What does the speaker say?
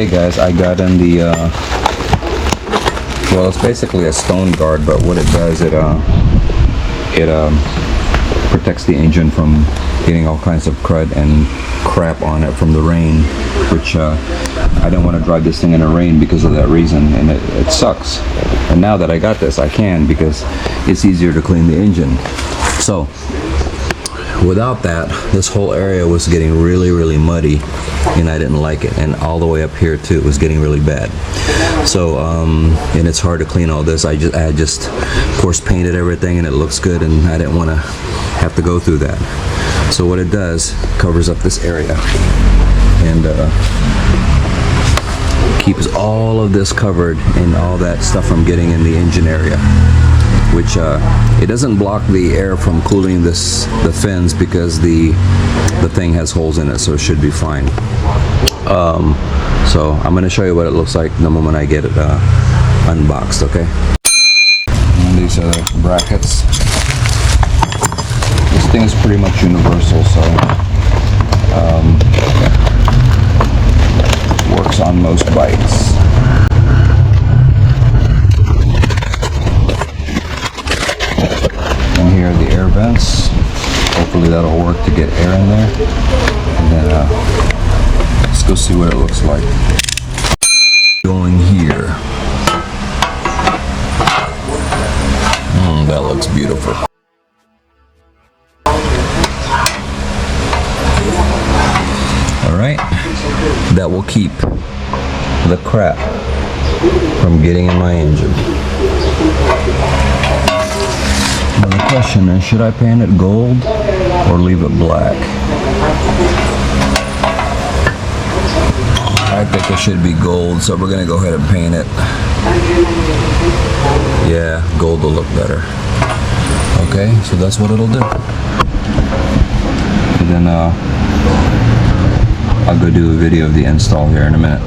Okay guys, I got in the, well, it's basically a stone guard, but what it does, it protects the engine from getting all kinds of crud and crap on it from the rain, which I didn't want to drive this thing in the rain because of that reason, and it sucks. And now that I got this, I can, because it's easier to clean the engine. So without that, this whole area was getting really muddy, and I didn't like it. And all the way up here too, it was getting really bad. So and it's hard to clean all this. I just of course painted everything, and it looks good, and I didn't want to have to go through that. So what it does, covers up this area and keeps all of this covered and all that stuff from getting in the engine area, which it doesn't block the air from cooling the fins, because the thing has holes in it, so it should be fine. So I'm going to show you what it looks like the moment I get it unboxed, okay? And these are the brackets. This thing is pretty much universal, so works on most bikes. And here are the air vents. Hopefully that'll work to get air in there. And then let's go see what it looks like. Going here. That looks beautiful. Alright, that will keep the crap from getting in my engine. Now the question is, should I paint it gold or leave it black? I think it should be gold, so we're going to go ahead and paint it. Yeah, gold will look better. Okay, so that's what it'll do. And then I'll go do a video of the install here in a minute.